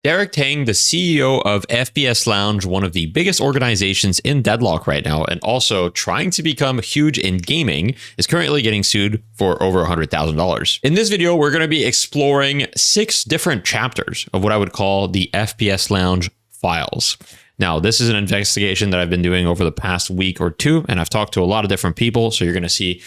Derek Taing, the CEO of FPSLounge, one of the biggest organizations in deadlock right now, and also trying to become huge in gaming, is currently getting sued for over $100,000. In this video, we're going to be exploring 6 different chapters of what I would call the FPSLounge files. Now, this is an investigation that I've been doing over the past week or two, and I've talked to a lot of different people. So you're going to see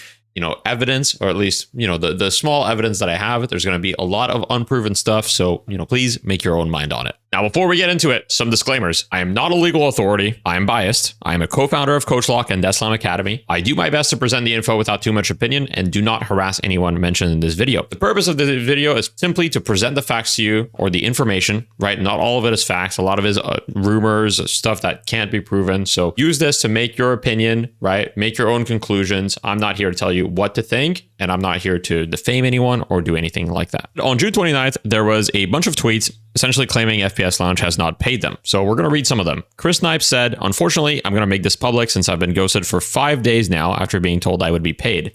evidence, or at least, the small evidence that I have. There's going to be a lot of unproven stuff. So, please make your own mind on it. Now, before we get into it, some disclaimers. I am not a legal authority. I am biased. I am a co-founder of CoachLock and Deslam Academy. I do my best to present the info without too much opinion and do not harass anyone mentioned in this video. The purpose of this video is simply to present the facts to you, or the information, right? Not all of it is facts. A lot of it is rumors, stuff that can't be proven. So use this to make your opinion, right? Make your own conclusions. I'm not here to tell you what to think, and I'm not here to defame anyone or do anything like that. On June 29th, there was a bunch of tweets essentially claiming FPSLounge has not paid them. So we're going to read some of them. Chris Snipes said, "Unfortunately, I'm going to make this public since I've been ghosted for 5 days now after being told I would be paid.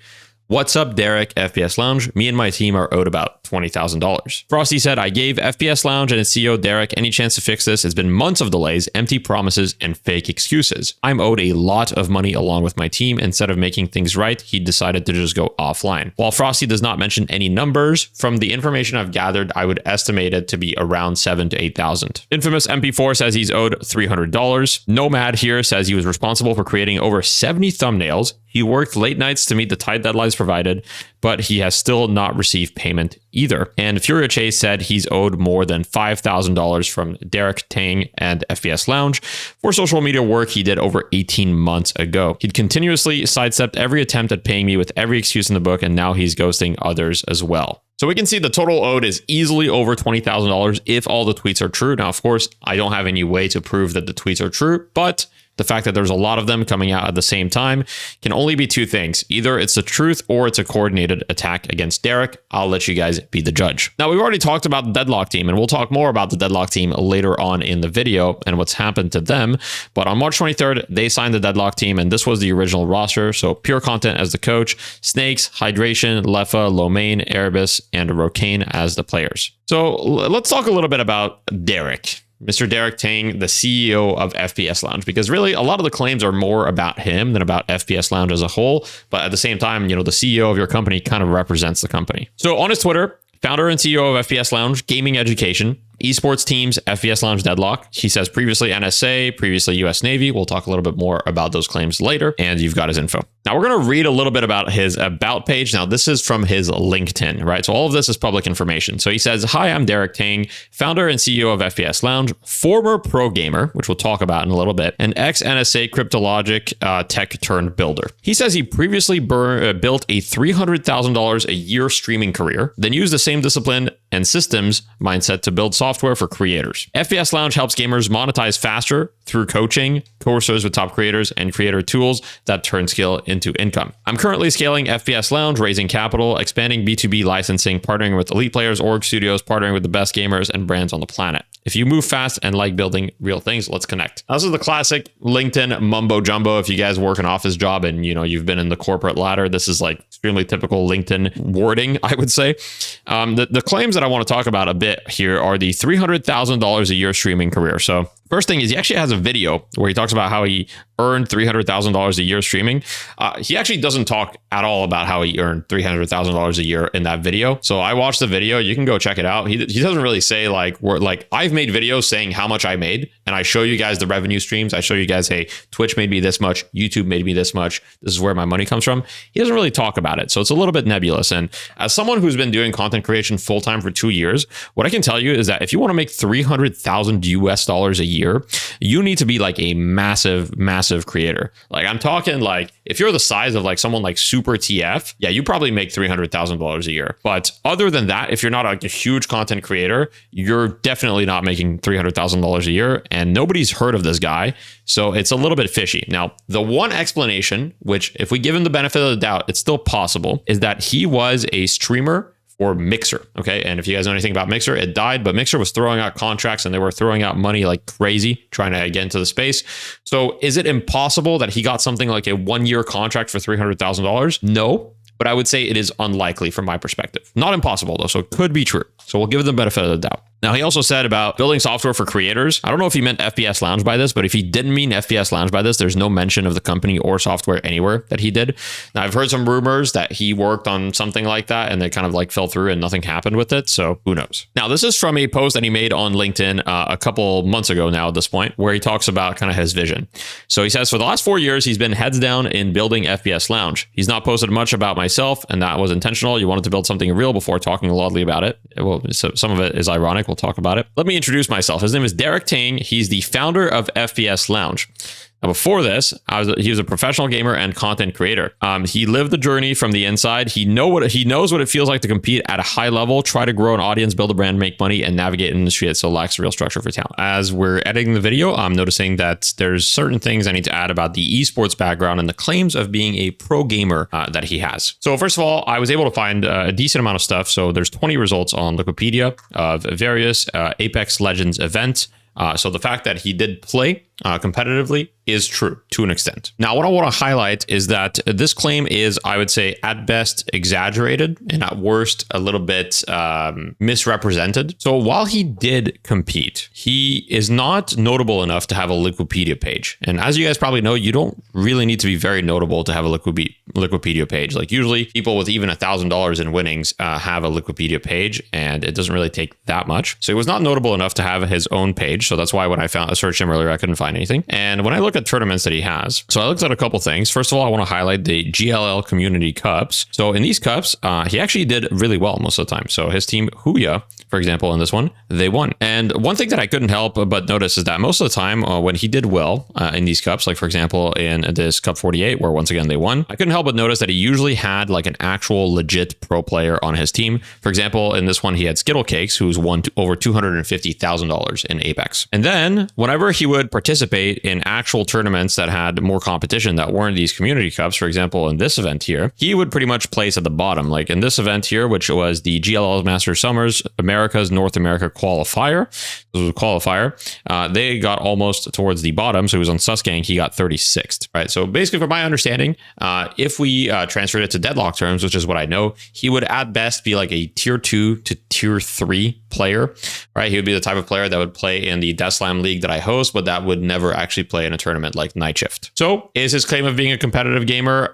What's up, Derek, FPSLounge? Me and my team are owed about $20,000. Frosty said, "I gave FPSLounge and its CEO, Derek, any chance to fix this. It's been months of delays, empty promises, and fake excuses. I'm owed a lot of money along with my team. Instead of making things right, he decided to just go offline." While Frosty does not mention any numbers, from the information I've gathered, I would estimate it to be around $7,000 to $8,000. Infamous MP4 says he's owed $300. Nomad here says he was responsible for creating over 70 thumbnails. He worked late nights to meet the tight deadlines provided, but he has still not received payment either. And Furia Chase said he's owed more than $5,000 from Derek Taing and FPSLounge for social media work he did over 18 months ago. He'd continuously sidestepped every attempt at paying me with every excuse in the book, and now he's ghosting others as well. So we can see the total owed is easily over $20,000 if all the tweets are true. Now, of course, I don't have any way to prove that the tweets are true, but the fact that there's a lot of them coming out at the same time can only be two things. Either it's the truth or it's a coordinated attack against Derek. I'll let you guys be the judge. Now, we've already talked about the Deadlock team, and we'll talk more about the Deadlock team later on in the video and what's happened to them. But on March 23rd, they signed the Deadlock team, and this was the original roster. So Pure Content as the coach, Snakes, Hydration, Lefa, Lomain, Erebus, and Rokane as the players. So let's talk a little bit about Derek. Mr. Derek Taing, the CEO of FPSLounge, because really a lot of the claims are more about him than about FPSLounge as a whole. But at the same time, the CEO of your company kind of represents the company. So on his Twitter, founder and CEO of FPSLounge, gaming education, esports teams, FPSLounge Deadlock. He says previously NSA, previously US Navy. We'll talk a little bit more about those claims later, and you've got his info. Now we're going to read a little bit about his about page. Now this is from his LinkedIn, right? So all of this is public information. So he says, "Hi, I'm Derek Taing, founder and CEO of FPSLounge, former pro gamer," which we'll talk about in a little bit, "and ex-NSA cryptologic tech turned builder." He says he previously built a $300,000 a year streaming career, then used the same discipline and systems mindset to build software for creators. FPSLounge helps gamers monetize faster through coaching, courses with top creators, and creator tools that turn skill into income. "I'm currently scaling FPSLounge, raising capital, expanding B2B licensing, partnering with elite players, org studios, partnering with the best gamers and brands on the planet. If you move fast and like building real things, let's connect." Now, this is the classic LinkedIn mumbo jumbo. If you guys work an office job and you've been in the corporate ladder, this is like extremely typical LinkedIn wording, I would say. The claims that I want to talk about a bit here are the $300,000 a year streaming career. So first thing is he actually has a video where he talks about how he earned $300,000 a year streaming. He actually doesn't talk at all about how he earned $300,000 a year in that video. So I watched the video. You can go check it out. He doesn't really say I've made videos saying how much I made, and I show you guys the revenue streams. I show you guys, hey, Twitch made me this much, YouTube made me this much. This is where my money comes from. He doesn't really talk about it. So it's a little bit nebulous. And as someone who's been doing content creation full time for 2 years, what I can tell you is that if you want to make $300,000 US a year, you need to be like a massive creator. Like I'm talking like if you're the size of like someone like Super TF, yeah, you probably make $300,000 a year. But other than that, if you're not like a huge content creator, you're definitely not making $300,000 a year, and nobody's heard of this guy. So it's a little bit fishy. Now, the one explanation, which if we give him the benefit of the doubt, it's still possible, is that he was a streamer or Mixer. Okay. And if you guys know anything about Mixer, it died, but Mixer was throwing out contracts and they were throwing out money like crazy, trying to get into the space. So is it impossible that he got something like a 1-year contract for $300,000? No, but I would say it is unlikely from my perspective. Not impossible though, so it could be true. So we'll give them the benefit of the doubt. Now, he also said about building software for creators. I don't know if he meant FPSLounge by this, but if he didn't mean FPSLounge by this, there's no mention of the company or software anywhere that he did. Now, I've heard some rumors that he worked on something like that and they kind of like fell through and nothing happened with it. So who knows? Now, this is from a post that he made on LinkedIn a couple months ago now at this point, where he talks about kind of his vision. So he says, for the last 4 years, he's been heads down in building FPSLounge. He's not posted much about myself, and that was intentional. You wanted to build something real before talking loudly about it. Well, so some of it is ironic. We'll talk about it. Let me introduce myself. His name is Derek Taing. He's the founder of FPSLounge. Now, before this, he was a professional gamer and content creator. He lived the journey from the inside. He knows what it feels like to compete at a high level, try to grow an audience, build a brand, make money, and navigate an industry that still lacks real structure for talent. As we're editing the video, I'm noticing that there's certain things I need to add about the esports background and the claims of being a pro gamer that he has. So first of all, I was able to find a decent amount of stuff. So there's 20 results on Wikipedia of various Apex Legends events. So the fact that he did play competitively is true to an extent. Now, what I want to highlight is that this claim is, I would say, at best exaggerated and at worst a little bit misrepresented. So while he did compete, he is not notable enough to have a Wikipedia page. And as you guys probably know, you don't really need to be very notable to have a Wikipedia page. Like usually people with even $1,000 in winnings have a Wikipedia page, and it doesn't really take that much. So he was not notable enough to have his own page. So that's why when I searched him earlier, I couldn't find anything. And when I look at tournaments that he has, so I looked at a couple things. First of all, I want to highlight the GLL Community Cups. So in these cups, he actually did really well most of the time. So his team, Huya, for example, in this one, they won. And one thing that I couldn't help but notice is that most of the time when he did well in these cups, like for example, in this Cup 48, where once again they won, I couldn't help but notice that he usually had like an actual legit pro player on his team. For example, in this one, he had Skittle Cakes, who's won over $250,000 in Apex. And then whenever he would participate in actual tournaments that had more competition that weren't these community cups, for example, in this event here, he would pretty much place at the bottom. Like in this event here, which was the GLL Masters Summers America's North America qualifier. This was a qualifier. They got almost towards the bottom. So he was on Susgang. He got 36th, right? So basically, from my understanding, if we transferred it to deadlock terms, which is what I know, he would at best be like a tier 2 to tier 3 player, right? He would be the type of player that would play in the Death Slam League that I host, but that would never actually play in a tournament like Night Shift. So is his claim of being a competitive gamer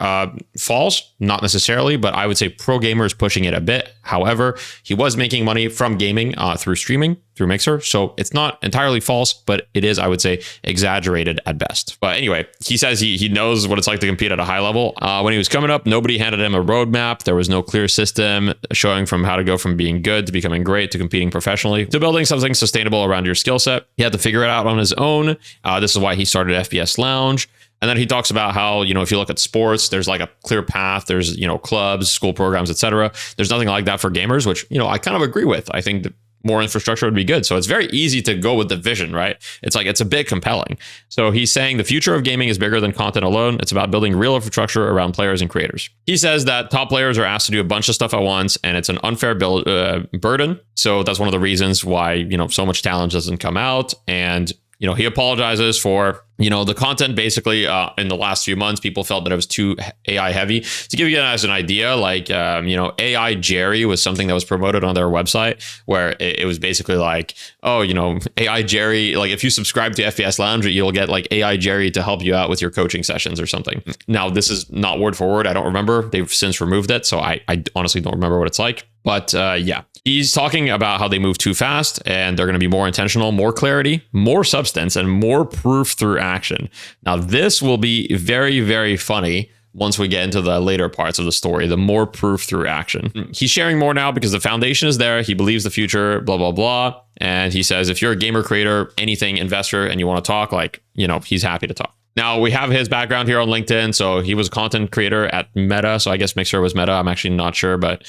false? Not necessarily, but I would say pro gamer is pushing it a bit. However, he was making money from gaming through streaming, through Mixer. So it's not entirely false, but it is, I would say, exaggerated at best. But anyway, he says he knows what it's like to compete at a high level. When he was coming up, nobody handed him a roadmap. There was no clear system showing from how to go from being good to becoming great to competing professionally to building something sustainable around your skill set. He had to figure it out on his own. This is why he started FPSLounge. And then he talks about how, if you look at sports, there's like a clear path. There's, clubs, school programs, etc. There's nothing like that for gamers, which, I kind of agree with. I think that more infrastructure would be good. So it's very easy to go with the vision, right? It's like, it's a bit compelling. So he's saying the future of gaming is bigger than content alone. It's about building real infrastructure around players and creators. He says that top players are asked to do a bunch of stuff at once, and it's an unfair burden. So that's one of the reasons why, so much talent doesn't come out. And he apologizes for, the content basically in the last few months, people felt that it was too AI heavy. To give you guys an idea, like, AI Jerry was something that was promoted on their website where it was basically like, AI Jerry, like if you subscribe to FPSLounge, you'll get like AI Jerry to help you out with your coaching sessions or something. Now, this is not word for word. I don't remember. They've since removed it. So I honestly don't remember what it's like. But yeah, he's talking about how they move too fast and they're going to be more intentional, more clarity, more substance, and more proof through action. Now, this will be very, very funny once we get into the later parts of the story, the more proof through action. He's sharing more now because the foundation is there. He believes the future, blah, blah, blah. And he says, if you're a gamer, creator, anything, investor, and you want to talk, he's happy to talk. Now, we have his background here on LinkedIn. So he was a content creator at Meta. So I guess Mixer was Meta. I'm actually not sure, but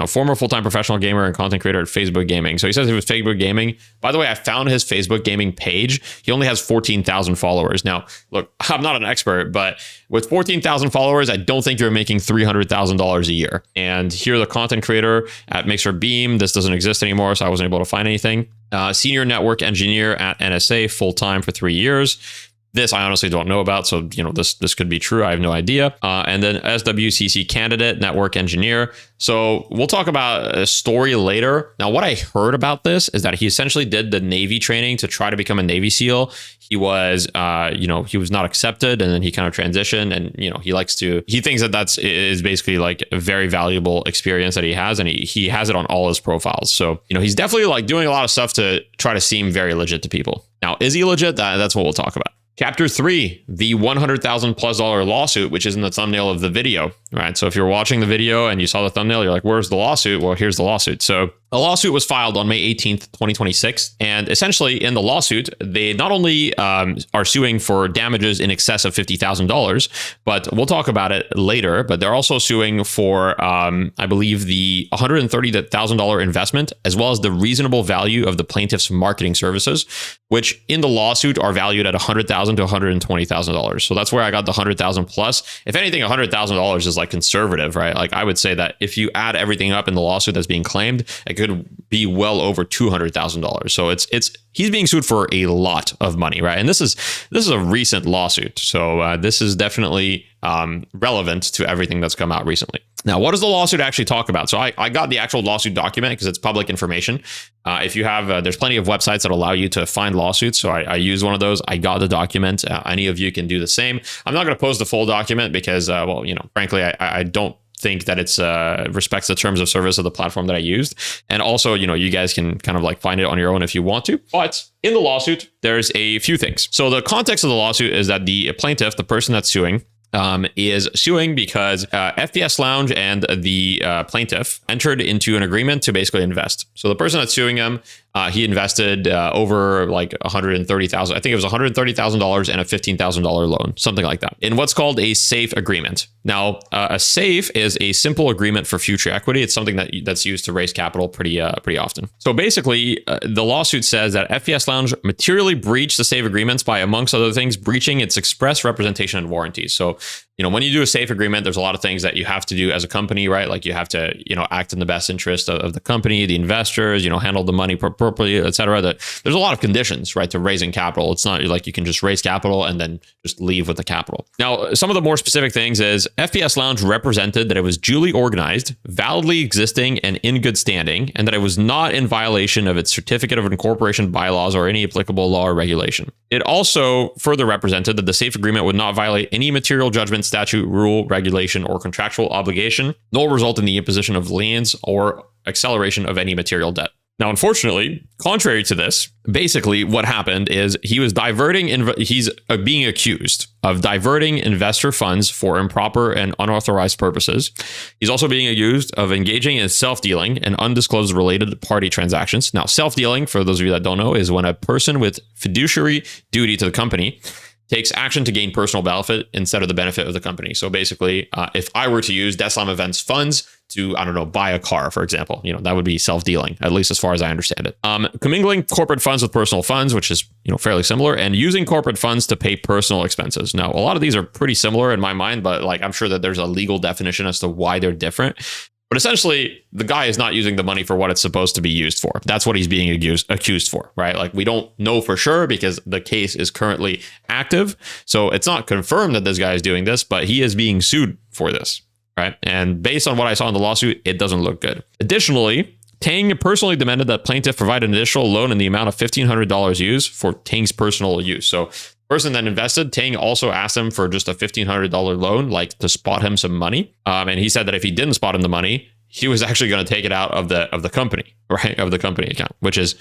former full-time professional gamer and content creator at Facebook Gaming. So he says he was Facebook Gaming. By the way, I found his Facebook Gaming page. He only has 14,000 followers. Now, look, I'm not an expert, but with 14,000 followers, I don't think you're making $300,000 a year. And here, the content creator at Mixer Beam, this doesn't exist anymore, so I wasn't able to find anything. Senior network engineer at NSA, full-time for 3 years. This I honestly don't know about. So, this could be true. I have no idea. And then SWCC candidate, network engineer. So we'll talk about a story later. Now, what I heard about this is that he essentially did the Navy training to try to become a Navy SEAL. He was, he was not accepted, and then he kind of transitioned, and, he thinks that is basically like a very valuable experience that he has, and he has it on all his profiles. So, he's definitely like doing a lot of stuff to try to seem very legit to people. Now, is he legit? That's what we'll talk about. Chapter 3, the $100,000+ lawsuit, which is in the thumbnail of the video, right? So if you're watching the video and you saw the thumbnail, you're like, where's the lawsuit? Well, here's the lawsuit. So a lawsuit was filed on May 18th, 2026. And essentially in the lawsuit, they not only are suing for damages in excess of $50,000, but we'll talk about it later, but they're also suing for, I believe, the $130,000 investment, as well as the reasonable value of the plaintiff's marketing services, which in the lawsuit are valued at $100,000 to $120,000. So that's where I got the 100,000 plus. If anything, $100,000 is like conservative, right? Like I would say that if you add everything up in the lawsuit that's being claimed, it could be well over $200,000. So he's being sued for a lot of money, right? And this is a recent lawsuit. So this is definitely relevant to everything that's come out recently. Now, what does the lawsuit actually talk about? So I got the actual lawsuit document because it's public information. If you have, there's plenty of websites that allow you to find lawsuits. So I use one of those. I got the document. Any of you can do the same. I'm not going to post the full document because, frankly, I don't think that it's respects the terms of service of the platform that I used. And also, you guys can kind of like find it on your own if you want to. But in the lawsuit, there's a few things. So the context of the lawsuit is that the plaintiff, the person that's suing, is suing because FPSLounge and the plaintiff entered into an agreement to basically invest. So the person that's suing him, he invested over like $130,000. I think it was $130,000 and a $15,000 loan, something like that, in what's called a safe agreement. Now, a safe is a simple agreement for future equity. It's something that's used to raise capital pretty often. So basically, the lawsuit says that FPSLounge materially breached the safe agreements by, amongst other things, breaching its express representation and warranties. So, when you do a safe agreement, there's a lot of things that you have to do as a company, right? Like you have to, act in the best interest of the company, the investors, handle the money appropriately, et cetera. There's a lot of conditions, right, to raising capital. It's not like you can just raise capital and then just leave with the capital. Now, some of the more specific things is FPSLounge represented that it was duly organized, validly existing, and in good standing, and that it was not in violation of its certificate of incorporation bylaws or any applicable law or regulation. It also further represented that the safe agreement would not violate any material judgment, statute, rule, regulation, or contractual obligation, nor result in the imposition of liens or acceleration of any material debt. Now, unfortunately, contrary to this, basically what happened is he's being accused of diverting investor funds for improper and unauthorized purposes. He's also being accused of engaging in self-dealing and undisclosed related party transactions. Now, self-dealing, for those of you that don't know, is when a person with fiduciary duty to the company takes action to gain personal benefit instead of the benefit of the company. So basically, if I were to use Deslam Events funds to, buy a car, for example, that would be self-dealing, at least as far as I understand it. Commingling corporate funds with personal funds, which is, fairly similar, and using corporate funds to pay personal expenses. Now, a lot of these are pretty similar in my mind, but I'm sure that there's a legal definition as to why they're different. But essentially, the guy is not using the money for what it's supposed to be used for. That's what he's being accused for, right? We don't know for sure because the case is currently active. So it's not confirmed that this guy is doing this, but he is being sued for this, right? And based on what I saw in the lawsuit, it doesn't look good. Additionally, Taing personally demanded that plaintiff provide an additional loan in the amount of $1,500 used for Taing's personal use. So person that invested, Taing also asked him for just a $1,500 loan, to spot him some money. And he said that if he didn't spot him the money, he was actually going to take it out of the company, right? Of the company account, which is,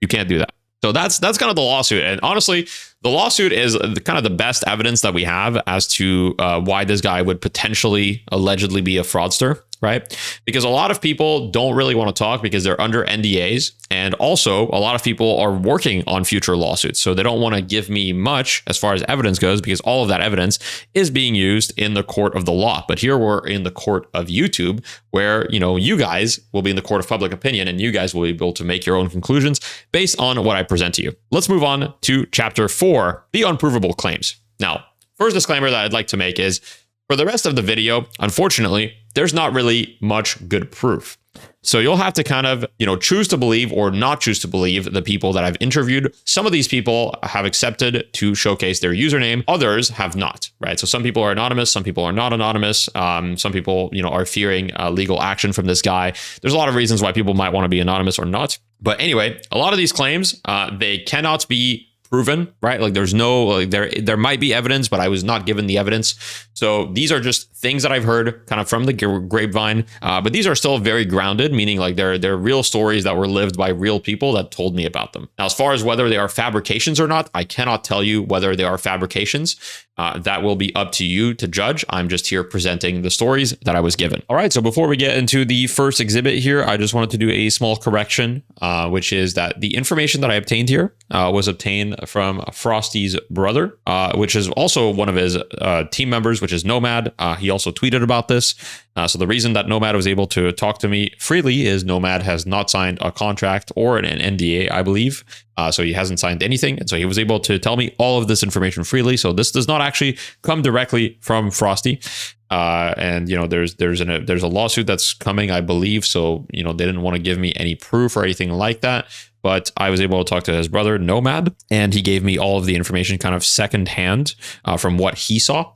you can't do that. So that's kind of the lawsuit. And honestly, the lawsuit is kind of the best evidence that we have as to why this guy would potentially allegedly be a fraudster, right? Because a lot of people don't really want to talk because they're under NDAs. And also a lot of people are working on future lawsuits. So they don't want to give me much as far as evidence goes, because all of that evidence is being used in the court of the law. But here we're in the court of YouTube, where, you guys will be in the court of public opinion, and you guys will be able to make your own conclusions based on what I present to you. Let's move on to chapter 4, the unprovable claims. Now, first disclaimer that I'd like to make is, for the rest of the video, unfortunately, there's not really much good proof. So you'll have to kind of, choose to believe or not choose to believe the people that I've interviewed. Some of these people have accepted to showcase their username. Others have not, right? So some people are anonymous. Some people are not anonymous. Some people, are fearing legal action from this guy. There's a lot of reasons why people might want to be anonymous or not. But anyway, a lot of these claims, they cannot be proven, right? Like there's no, there might be evidence, but I was not given the evidence. So these are just things that I've heard kind of from the grapevine, but these are still very grounded, meaning like they're real stories that were lived by real people that told me about them. Now, as far as whether they are fabrications or not, I cannot tell you whether they are fabrications. That will be up to you to judge. I'm just here presenting the stories that I was given. All right. So before we get into the first exhibit here, I just wanted to do a small correction, which is that the information that I obtained here was obtained from Frosty's brother, which is also one of his team members, which is Nomad. He also tweeted about this. So the reason that Nomad was able to talk to me freely is Nomad has not signed a contract or an NDA, I believe. So he hasn't signed anything. And so he was able to tell me all of this information freely. So this does not actually come directly from Frosty. And, there's a lawsuit that's coming, I believe. So, they didn't want to give me any proof or anything like that. But I was able to talk to his brother, Nomad, and he gave me all of the information kind of secondhand from what he saw.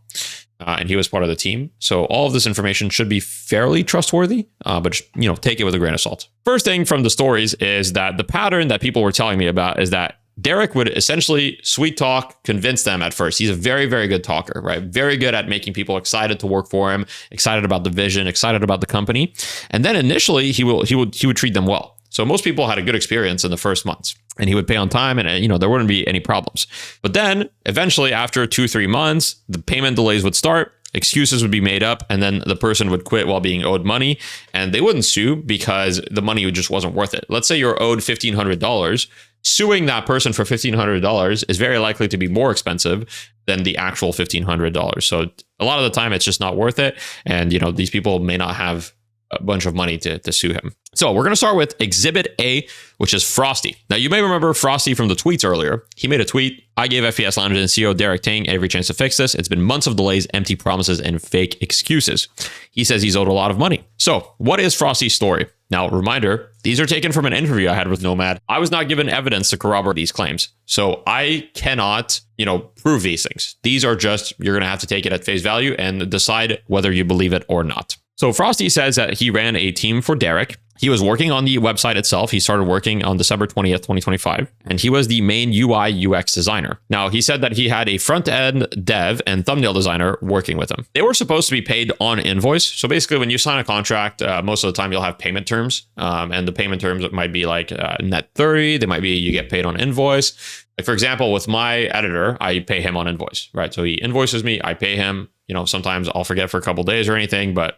And he was part of the team. So all of this information should be fairly trustworthy, but take it with a grain of salt. First thing from the stories is that the pattern that people were telling me about is that Derek would essentially sweet talk, convince them at first. He's a very, very good talker, right? Very good at making people excited to work for him, excited about the vision, excited about the company. And then initially he would treat them well. So most people had a good experience in the first months, and he would pay on time, and there wouldn't be any problems. But then eventually after 2-3 months, the payment delays would start, excuses would be made up, and then the person would quit while being owed money, and they wouldn't sue because the money just wasn't worth it. Let's say you're owed $1,500. Suing that person for $1,500 is very likely to be more expensive than the actual $1,500. So a lot of the time it's just not worth it. And, these people may not have a bunch of money to sue him. So we're going to start with Exhibit A, which is Frosty. Now, you may remember Frosty from the tweets earlier. He made a tweet. I gave FPSLounge and CEO Derek Taing every chance to fix this. It's been months of delays, empty promises, and fake excuses. He says he's owed a lot of money. So what is Frosty's story? Now, reminder, these are taken from an interview I had with Nomad. I was not given evidence to corroborate these claims. So I cannot, prove these things. These are just, you're going to have to take it at face value and decide whether you believe it or not. So Frosty says that he ran a team for Derek. He was working on the website itself. He started working on December 20th, 2025, and he was the main UI UX designer. Now, he said that he had a front-end dev and thumbnail designer working with him. They were supposed to be paid on invoice. So basically, when you sign a contract, most of the time you'll have payment terms, and the payment terms might be like net 30. They might be you get paid on invoice. Like for example, with my editor, I pay him on invoice, right? So he invoices me, I pay him. Sometimes I'll forget for a couple of days or anything, but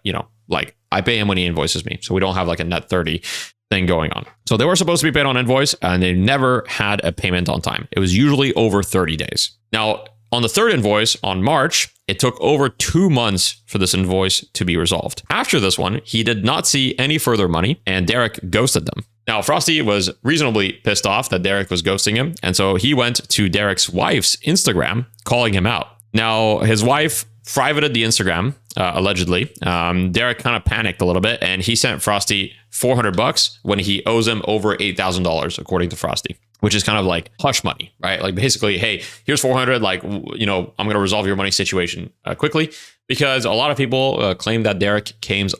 I pay him when he invoices me. So we don't have like a net 30 thing going on. So they were supposed to be paid on invoice, and they never had a payment on time. It was usually over 30 days. Now, on the third invoice on March, it took over 2 months for this invoice to be resolved. After this one, he did not see any further money, and Derek ghosted them. Now, Frosty was reasonably pissed off that Derek was ghosting him, and so he went to Derek's wife's Instagram, calling him out. Now, his wife privated the Instagram, allegedly. Derek kind of panicked a little bit, and he sent Frosty $400 when he owes him over $8,000, according to Frosty, which is kind of like hush money, right? Like basically, hey, here's 400. Like, I'm going to resolve your money situation quickly, because a lot of people claim that Derek cares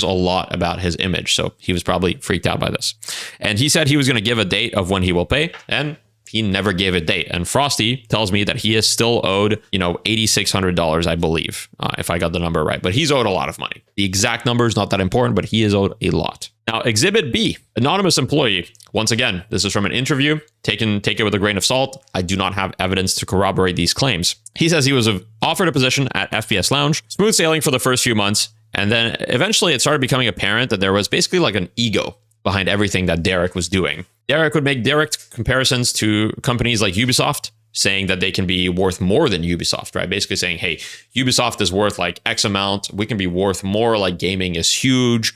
a lot about his image. So he was probably freaked out by this. And he said he was going to give a date of when he will pay, and he never gave a date. And Frosty tells me that he is still owed, $8,600, I believe, if I got the number right. But he's owed a lot of money. The exact number is not that important, but he is owed a lot. Now, Exhibit B, anonymous employee. Once again, this is from an interview. Take it with a grain of salt. I do not have evidence to corroborate these claims. He says he was offered a position at FPSLounge, smooth sailing for the first few months. And then eventually it started becoming apparent that there was basically like an ego behind everything that Derek was doing. Derek would make direct comparisons to companies like Ubisoft, saying that they can be worth more than Ubisoft, right? Basically saying, hey, Ubisoft is worth like X amount. We can be worth more. Like gaming is huge.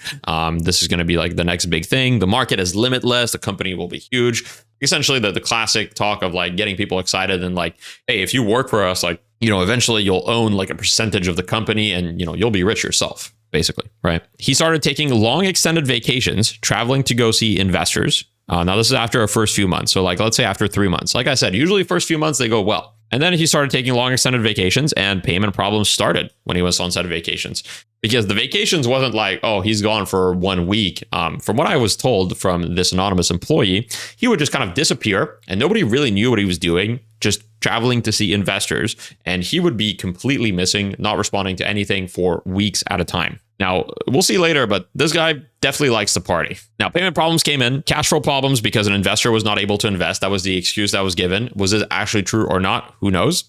This is going to be like the next big thing. The market is limitless. The company will be huge. Essentially the classic talk of like getting people excited and like, hey, if you work for us, like, eventually you'll own like a percentage of the company and, you'll be rich yourself. basically, right? He started taking long extended vacations, traveling to go see investors. Now, this is after our first few months. So like, let's say after 3 months. Like I said, usually first few months, they go well. And then he started taking long extended vacations and payment problems started when he was on set of vacations. Because the vacations wasn't like, oh, he's gone for 1 week. From what I was told from this anonymous employee, he would just kind of disappear and nobody really knew what he was doing, just traveling to see investors. And he would be completely missing, not responding to anything for weeks at a time. Now, we'll see later, but this guy definitely likes to party. Now, payment problems came in, cash flow problems because an investor was not able to invest. That was the excuse that was given. Was this actually true or not? Who knows?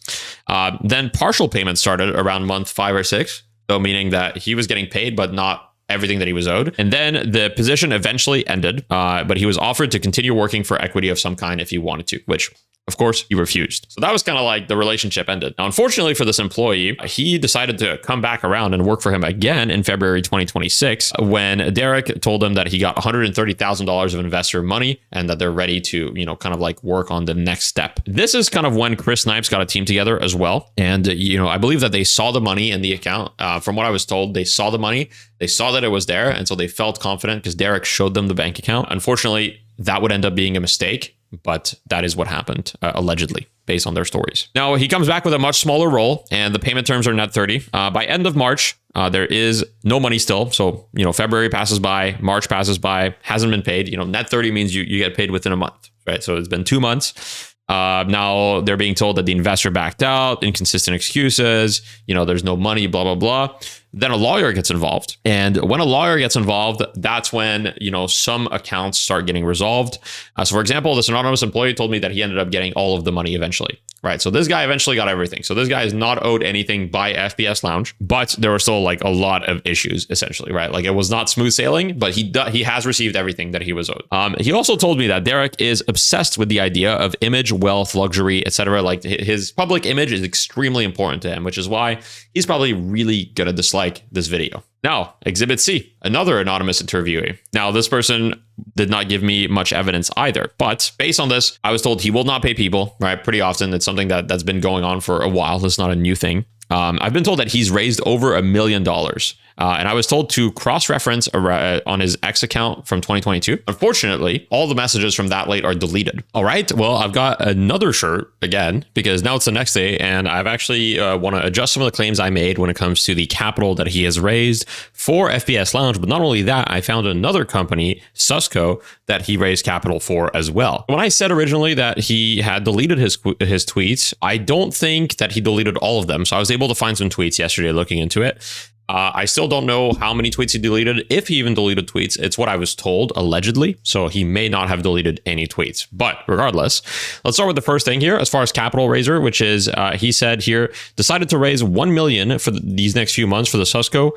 Then partial payments started around month 5 or 6. So meaning that he was getting paid, but not everything that he was owed. And then the position eventually ended, but he was offered to continue working for equity of some kind if he wanted to, which of course he refused. So that was kind of like the relationship ended. Now, unfortunately for this employee, he decided to come back around and work for him again in February 2026 when Derek told him that he got $130,000 of investor money and that they're ready to, kind of like work on the next step. This is kind of when Chris Snipes got a team together as well. And, I believe that they saw the money in the account. From what I was told, they saw the money. They saw that it was there. And so they felt confident because Derek showed them the bank account. Unfortunately, that would end up being a mistake. But that is what happened, allegedly, based on their stories. Now, he comes back with a much smaller role, and the payment terms are net 30. By end of March, there is no money still. So, February passes by, March passes by, hasn't been paid. Net 30 means you get paid within a month, right? So it's been 2 months. Now they're being told that the investor backed out, inconsistent excuses, there's no money, blah, blah, blah. Then a lawyer gets involved. And when a lawyer gets involved, that's when, some accounts start getting resolved. So for example, this anonymous employee told me that he ended up getting all of the money eventually. Right. So this guy eventually got everything. So this guy is not owed anything by FPSLounge, but there were still like a lot of issues essentially, right? Like it was not smooth sailing, but he has received everything that he was owed. He also told me that Derek is obsessed with the idea of image, wealth, luxury, etc. Like his public image is extremely important to him, which is why he's probably really gonna dislike this video. Now, Exhibit C, another anonymous interviewee. Now, this person did not give me much evidence either, but based on this, I was told he will not pay people, right? Pretty often. It's something that's been going on for a while. It's not a new thing. I've been told that he's raised over $1 million. And I was told to cross-reference on his X account from 2022. Unfortunately, all the messages from that late are deleted. All right, well, I've got another shirt again, because now it's the next day, and I've actually want to adjust some of the claims I made when it comes to the capital that he has raised for FPSLounge. But not only that, I found another company, Susco, that he raised capital for as well. When I said originally that he had deleted his tweets, I don't think that he deleted all of them. So I was able to find some tweets yesterday looking into it. I still don't know how many tweets he deleted, if he even deleted tweets. It's what I was told, allegedly. So he may not have deleted any tweets. But regardless, let's start with the first thing here. As far as capital raiser, which is, he said here, decided to raise 1 million for these next few months for the Susco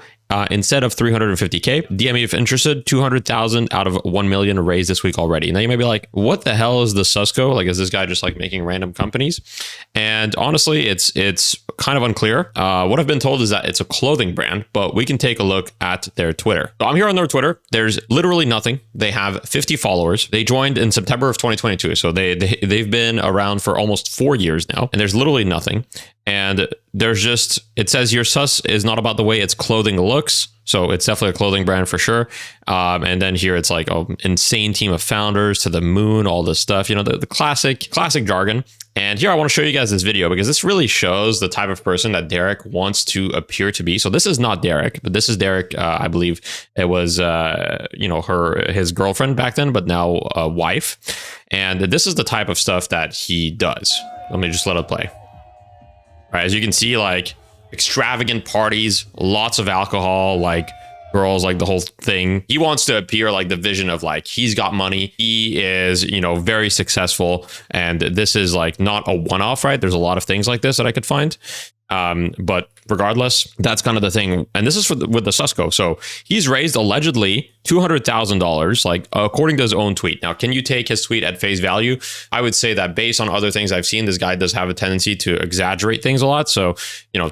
instead of 350K. DM me if interested. 200,000 out of 1 million raised this week already. Now you may be like, what the hell is the Susco? Like, is this guy just like making random companies? And honestly, it's kind of unclear. What I've been told is that it's a clothing brand, but we can take a look at their Twitter. So I'm here on their Twitter. There's literally nothing. They have 50 followers. They joined in September of 2022. So they've been around for almost 4 years now, and there's literally nothing. And there's just, it says here, Sus is not about the way its clothing looks. So it's definitely a clothing brand for sure. And then here it's like, oh, insane team of founders to the moon, all this stuff, the classic jargon. And here I want to show you guys this video because this really shows the type of person that Derek wants to appear to be. So this is not Derek, but this is Derek. I believe it was, his girlfriend back then, but now a wife. And this is the type of stuff that he does. Let me just let it play. All right, as you can see, like extravagant parties, lots of alcohol, like girls, like the whole thing. He wants to appear like the vision of like, he's got money. He is, very successful. And this is like not a one-off, right? There's a lot of things like this that I could find. But regardless, that's kind of the thing. And this is with the Susco. So he's raised allegedly $200,000, like according to his own tweet. Now, can you take his tweet at face value? I would say that based on other things I've seen, this guy does have a tendency to exaggerate things a lot. So,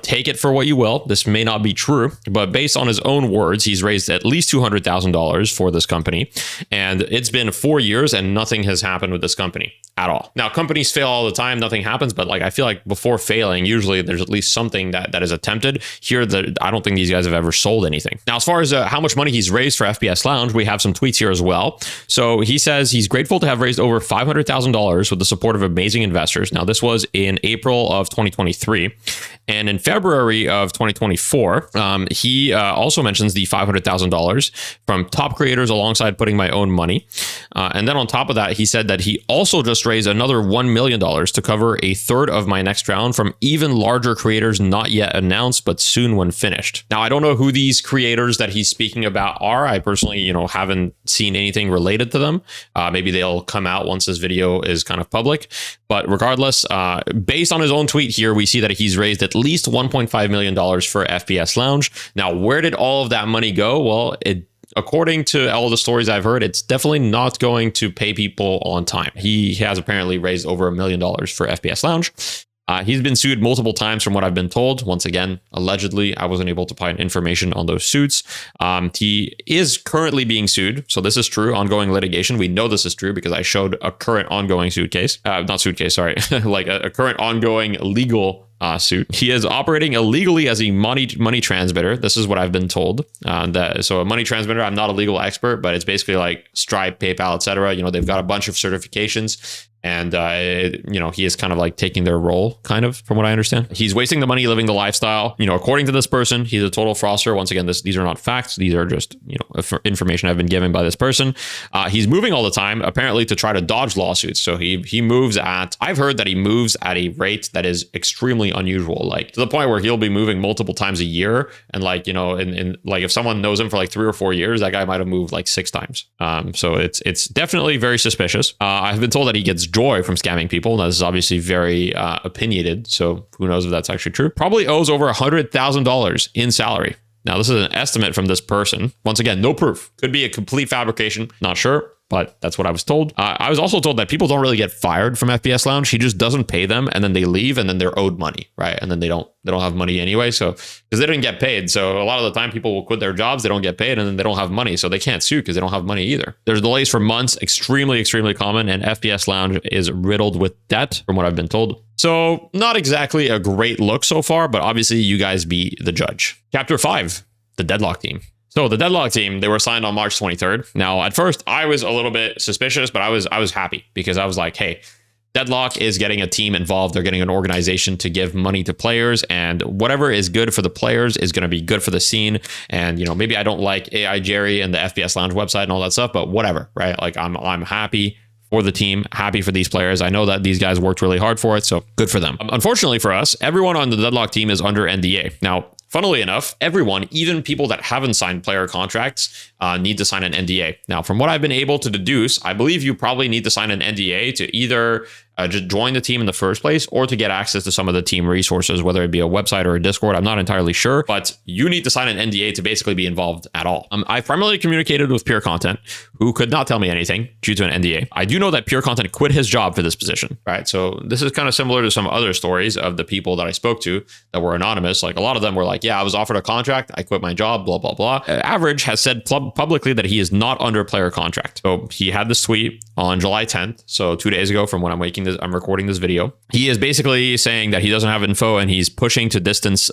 take it for what you will. This may not be true, but based on his own words, he's raised at least $200,000 for this company. And it's been 4 years and nothing has happened with this company at all. Now, companies fail all the time, nothing happens, but like I feel like before failing, usually there's at least something that is attempted. Here, I don't think these guys have ever sold anything. Now, as far as how much money he's raised for FPSLounge, we have some tweets here as well. So he says he's grateful to have raised over $500,000 with the support of amazing investors. Now, this was in April of 2023. And in February of 2024, he also mentions the $500,000 from top creators alongside putting my own money. And then on top of that, he said that he also just raised another $1 million to cover a third of my next round from even larger creators not yet announced, but soon when finished. Now, I don't know who these creators that he's speaking about are. I personally, haven't seen anything related to them. Maybe they'll come out once this video is kind of public. But regardless, based on his own tweet here, we see that he's raised at least $1.5 million for FPSLounge. Now, where did all of that money go? Well, according to all the stories I've heard, it's definitely not going to pay people on time. He has apparently raised over $1 million for FPSLounge. He's been sued multiple times from what I've been told. Once again, allegedly, I wasn't able to find information on those suits. He is currently being sued. So this is true, ongoing litigation. We know this is true because I showed a current ongoing suit case. Not suit case, sorry. Like a current ongoing legal suit. He is operating illegally as a money transmitter. This is what I've been told. So a money transmitter, I'm not a legal expert, but it's basically like Stripe, PayPal, etc. They've got a bunch of certifications. And, he is kind of like taking their role, kind of, from what I understand. He's wasting the money, living the lifestyle. According to this person, he's a total fraudster. Once again, these are not facts. These are just, information I've been given by this person. He's moving all the time, apparently, to try to dodge lawsuits. So he moves I've heard that he moves at a rate that is extremely unusual, like to the point where he'll be moving multiple times a year. And like, in like if someone knows him for like 3 or 4 years, that guy might have moved like 6 times. So it's definitely very suspicious. I've been told that he gets joy from scamming people. Now, this is obviously very opinionated, so who knows if that's actually true. Probably owes over $100,000 in salary. Now, this is an estimate from this person. Once again, no proof. Could be a complete fabrication. Not sure, but that's what I was told. I was also told that people don't really get fired from FPSLounge. He just doesn't pay them, and then they leave, and then they're owed money, right? And then they don't have money anyway. So because they didn't get paid. So a lot of the time people will quit their jobs, they don't get paid, and then they don't have money. So they can't sue because they don't have money either. There's delays for months, extremely, extremely common, and FPSLounge is riddled with debt from what I've been told. So not exactly a great look so far, but obviously you guys be the judge. Chapter 5, the Deadlock team. So the Deadlock team, they were signed on March 23rd. Now, at first, I was a little bit suspicious, but I was happy because I was like, hey, Deadlock is getting a team involved. They're getting an organization to give money to players, and whatever is good for the players is going to be good for the scene. And, maybe I don't like AI Jerry and the FPSLounge website and all that stuff, but whatever, right? Like I'm happy for the team, happy for these players. I know that these guys worked really hard for it, so good for them. Unfortunately for us, everyone on the Deadlock team is under NDA. Now, funnily enough, everyone, even people that haven't signed player contracts, need to sign an NDA. Now, from what I've been able to deduce, I believe you probably need to sign an NDA to either just join the team in the first place or to get access to some of the team resources, whether it be a website or a Discord. I'm not entirely sure, but you need to sign an NDA to basically be involved at all. I've primarily communicated with Pure Content, who could not tell me anything due to an NDA. I do know that Pure Content quit his job for this position, right? So this is kind of similar to some other stories of the people that I spoke to that were anonymous. Like a lot of them were like, yeah, I was offered a contract, I quit my job, blah, blah, blah. Average has said publicly that he is not under player contract. So he had this tweet on July 10th. So 2 days ago from when I'm recording this video. He is basically saying that he doesn't have info and he's pushing to distance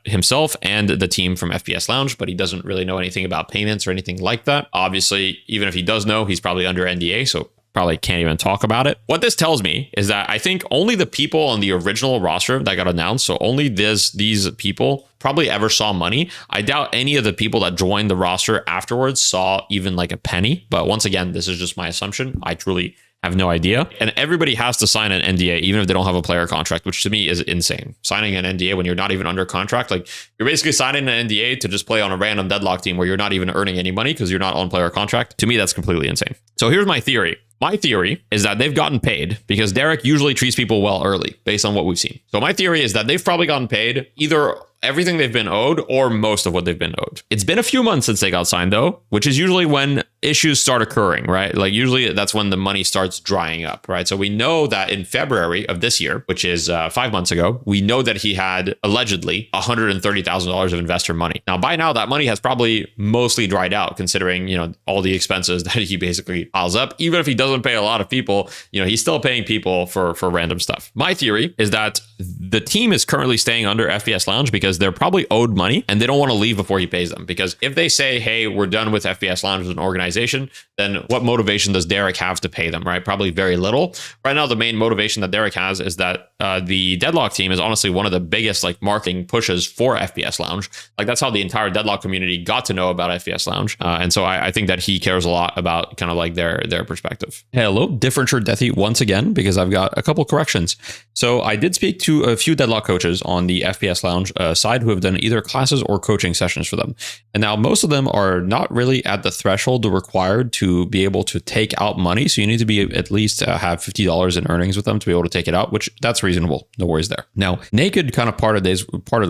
himself and the team from FPSLounge, but he doesn't really know anything about payments or anything like that. Obviously, even if he does know, he's probably under NDA, so probably can't even talk about it. What this tells me is that I think only the people on the original roster that got announced, so only these people probably ever saw money. I doubt any of the people that joined the roster afterwards saw even like a penny. But once again, this is just my assumption. I truly have no idea. And everybody has to sign an NDA, even if they don't have a player contract, which to me is insane. Signing an NDA when you're not even under contract, like you're basically signing an NDA to just play on a random Deadlock team where you're not even earning any money because you're not on player contract. To me, that's completely insane. So here's my theory. My theory is that they've gotten paid because Derek usually treats people well early based on what we've seen. So my theory is that they've probably gotten paid either everything they've been owed or most of what they've been owed. It's been a few months since they got signed though, which is usually when issues start occurring, right? Like usually that's when the money starts drying up, right? So we know that in February of this year, which is 5 months ago, we know that he had allegedly $130,000 of investor money. Now, by now, that money has probably mostly dried out, considering, all the expenses that he basically piles up. Even if he doesn't pay a lot of people, he's still paying people for random stuff. My theory is that the team is currently staying under FPSLounge because they're probably owed money and they don't want to leave before he pays them. Because if they say, hey, we're done with FPSLounge as an organization, then what motivation does Derek have to pay them, right? Probably very little. Right now, the main motivation that Derek has is that the Deadlock team is honestly one of the biggest marketing pushes for FPSLounge. That's how the entire Deadlock community got to know about FPSLounge. And so I think that he cares a lot about kind of their perspective. Hello, different shirt Deathy once again, because I've got a couple corrections. So I did speak to a few Deadlock coaches on the FPSLounge side who have done either classes or coaching sessions for them. And now most of them are not really at the threshold required to be able to take out money. So you need to be at least have $50 in earnings with them to be able to take it out, which that's reasonable. No worries there. Now, Naked kind of parted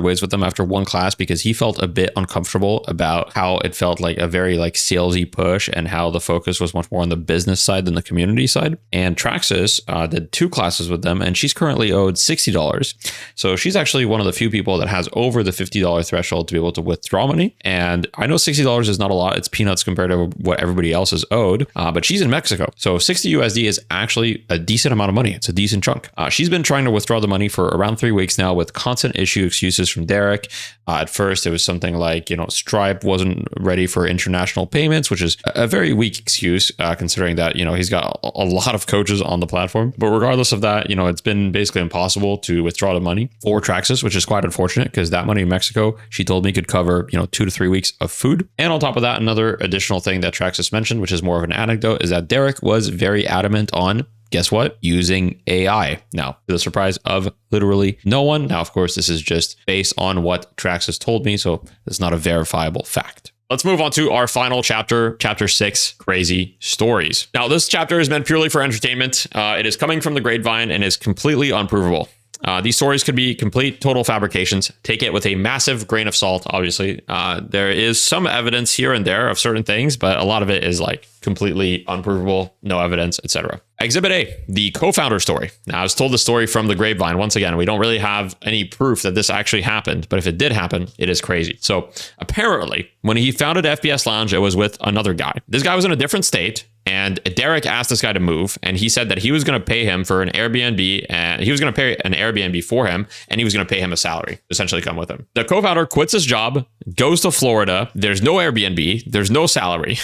ways with them after one class because he felt a bit uncomfortable about how it felt like a very salesy push and how the focus was much more on the business side than the community side. And Traxxas did 2 classes with them, and she's currently owed $60. So she's actually one of the few people that has over the $50 threshold to be able to withdraw money. And I know $60 is not a lot. It's peanuts compared to what everybody else is owed, but she's in Mexico. So 60 USD is actually a decent amount of money. It's a decent chunk. She's been trying to withdraw the money for around 3 weeks now with constant issue excuses from Derek. At first, it was something like, Stripe wasn't ready for international payments, which is a very weak excuse considering that, he's got a lot of coaches on the platform. But regardless of that, it's been basically impossible to withdraw the money for Traxxas, which is quite unfortunate because that money in Mexico, she told me, could cover, 2 to 3 weeks of food. And on top of that, another additional thing that Traxxas mentioned, which is more of an anecdote, is that Derek was very adamant on, guess what? Using AI. Now, to the surprise of literally no one. Now, of course, this is just based on what Traxxas told me, so it's not a verifiable fact. Let's move on to our final chapter, chapter 6, Crazy Stories. Now, this chapter is meant purely for entertainment. It is coming from the grapevine and is completely unprovable. These stories could be complete, total fabrications. Take it with a massive grain of salt, obviously. There is some evidence here and there of certain things, but a lot of it is completely unprovable, no evidence, etc. Exhibit A, the co-founder story. Now, I was told the story from the grapevine. Once again, we don't really have any proof that this actually happened, but if it did happen, it is crazy. So apparently, when he founded FPSLounge, it was with another guy. This guy was in a different state, and Derek asked this guy to move, and he said that he was going to pay him for an Airbnb, and he was going to pay an Airbnb for him, and he was going to pay him a salary, essentially come with him. The co-founder quits his job, goes to Florida. There's no Airbnb. There's no salary.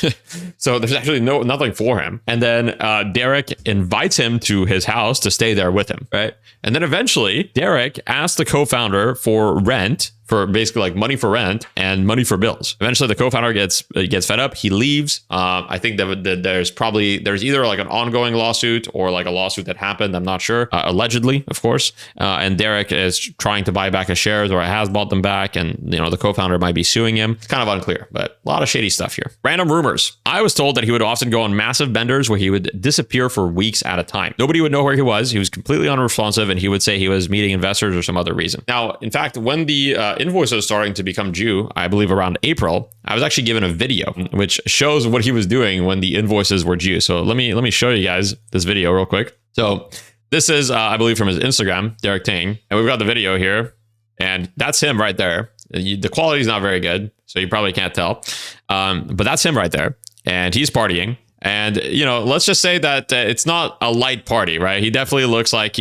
So there's actually nothing for him. And then Derek invites him to his house to stay there with him, right? And then eventually, Derek asked the co-founder for rent, for basically money for rent and money for bills. Eventually, the co-founder gets fed up. He leaves. I think that there's either an ongoing lawsuit or a lawsuit that happened. I'm not sure. Allegedly, of course. And Derek is trying to buy back his shares, or has bought them back, and the co-founder might be suing him. It's kind of unclear, but a lot of shady stuff here. Random rumors. I was told that he would often go on massive benders where he would disappear for weeks at a time. Nobody would know where he was. He was completely unresponsive, and he would say he was meeting investors or some other reason. Now, in fact, when the invoices starting to become due, I believe around April, I was actually given a video which shows what he was doing when the invoices were due. So let me show you guys this video real quick. So this is, I believe, from his Instagram, Derek Taing, and we've got the video here, and that's him right there. The quality is not very good, so you probably can't tell, but that's him right there, and he's partying. And let's just say that it's not a light party, right? He definitely looks like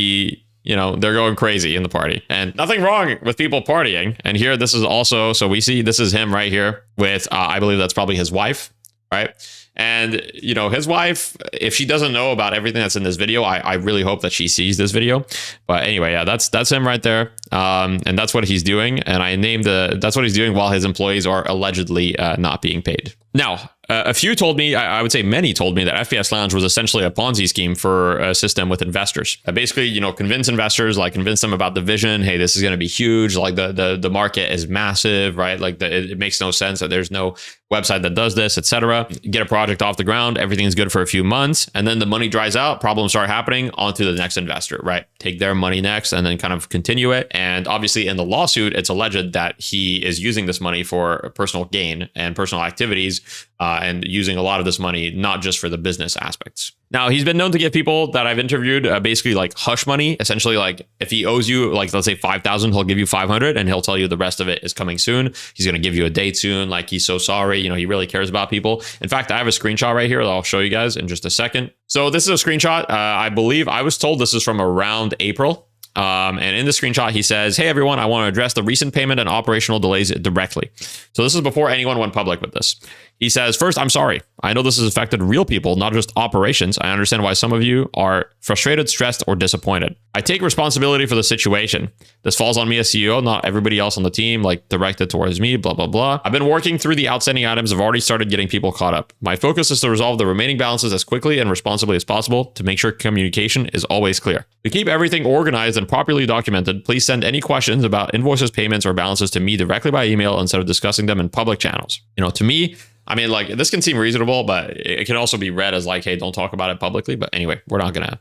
they're going crazy in the party, and nothing wrong with people partying. And here, this is also, so we see this is him right here with, I believe that's probably his wife, right? And, his wife, if she doesn't know about everything that's in this video, I really hope that she sees this video. But anyway, yeah, that's him right there. And that's what he's doing. And I named that's what he's doing while his employees are allegedly not being paid. Now, a few told me, I would say many told me that FPSLounge was essentially a Ponzi scheme for a system with investors. Basically, convince investors, like convince them about the vision. Hey, this is going to be huge. Like the market is massive, right? Like it makes no sense that there's no website that does this, etc. Get a project off the ground. Everything's good for a few months. And then the money dries out. Problems start happening. On to the next investor, right? Take their money next and then kind of continue it. And obviously in the lawsuit, it's alleged that he is using this money for personal gain and personal activities, and using a lot of this money, not just for the business aspects. Now, he's been known to give people that I've interviewed basically like hush money. Essentially, like if he owes you, like let's say 5,000, he'll give you 500 and he'll tell you the rest of it is coming soon. He's going to give you a date soon. Like he's so sorry. He really cares about people. In fact, I have a screenshot right here that I'll show you guys in just a second. So this is a screenshot. I believe I was told this is from around April. And in the screenshot, he says, "Hey, everyone, I want to address the recent payment and operational delays directly." So this is before anyone went public with this. He says, "First, I'm sorry. I know this has affected real people, not just operations. I understand why some of you are frustrated, stressed, or disappointed. I take responsibility for the situation. This falls on me as CEO, not everybody else on the team, like directed towards me, blah, blah, blah. I've been working through the outstanding items. I've already started getting people caught up. My focus is to resolve the remaining balances as quickly and responsibly as possible to make sure communication is always clear. To keep everything organized and properly documented, please send any questions about invoices, payments, or balances to me directly by email instead of discussing them in public channels." To me, I mean, like this can seem reasonable, but it can also be read as like, hey, don't talk about it publicly. But anyway, we're not going to,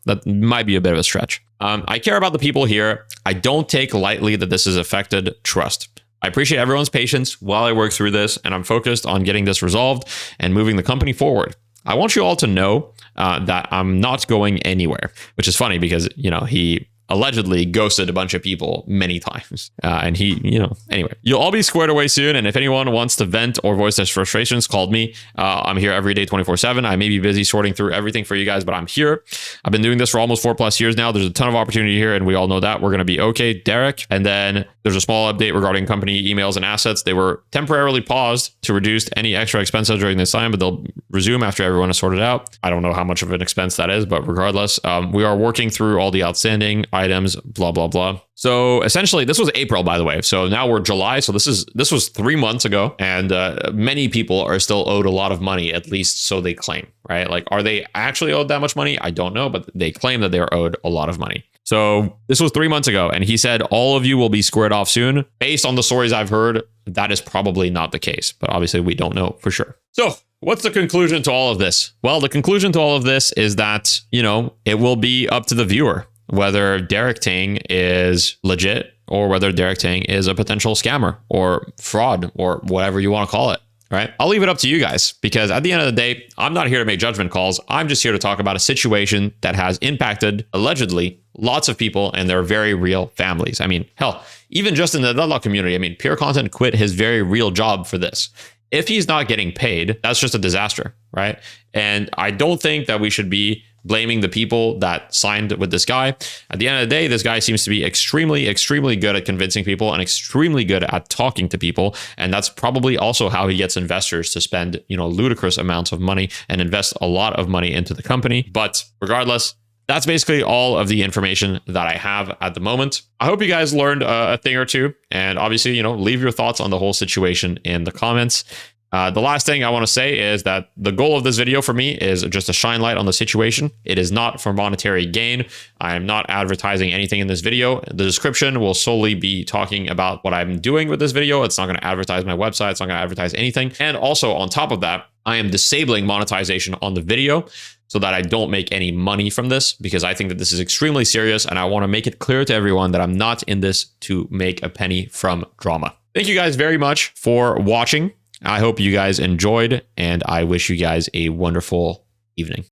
that might be a bit of a stretch. I care about the people here. I don't take lightly that this has affected trust. I appreciate everyone's patience while I work through this, and I'm focused on getting this resolved and moving the company forward. I want you all to know that I'm not going anywhere, which is funny because, he allegedly ghosted a bunch of people many times. And he, anyway, you'll all be squared away soon. And if anyone wants to vent or voice their frustrations, call me. I'm here every day, 24/7. I may be busy sorting through everything for you guys, but I'm here. I've been doing this for almost 4+ years now. There's a ton of opportunity here, and we all know that. We're going to be okay, Derek. And then there's a small update regarding company emails and assets. They were temporarily paused to reduce any extra expenses during this time, but they'll resume after everyone is sorted out. I don't know how much of an expense that is, but regardless, we are working through all the outstanding items, blah, blah, blah. So essentially, this was April, by the way. So now we're July. So this was 3 months ago, and many people are still owed a lot of money, at least so they claim, right? Like, are they actually owed that much money? I don't know, but they claim that they're owed a lot of money. So this was 3 months ago, and he said all of you will be squared off soon. Based on the stories I've heard, that is probably not the case, but obviously we don't know for sure. So what's the conclusion to all of this? Well, the conclusion to all of this is that, it will be up to the viewer whether Derek Taing is legit or whether Derek Taing is a potential scammer or fraud or whatever you want to call it. Right? I'll leave it up to you guys, because at the end of the day, I'm not here to make judgment calls. I'm just here to talk about a situation that has impacted, allegedly, lots of people and their very real families. I mean, hell, even just in the Deadlock community, Pure Content quit his very real job for this. If he's not getting paid, that's just a disaster, right? And I don't think that we should be blaming the people that signed with this guy. At the end of the day, this guy seems to be extremely, extremely good at convincing people and extremely good at talking to people. And that's probably also how he gets investors to spend, ludicrous amounts of money and invest a lot of money into the company. But regardless, that's basically all of the information that I have at the moment. I hope you guys learned a thing or two. And obviously, leave your thoughts on the whole situation in the comments. The last thing I want to say is that the goal of this video for me is just to shine light on the situation. It is not for monetary gain. I am not advertising anything in this video. The description will solely be talking about what I'm doing with this video. It's not going to advertise my website. It's not going to advertise anything. And also on top of that, I am disabling monetization on the video so that I don't make any money from this, because I think that this is extremely serious and I want to make it clear to everyone that I'm not in this to make a penny from drama. Thank you guys very much for watching. I hope you guys enjoyed, and I wish you guys a wonderful evening.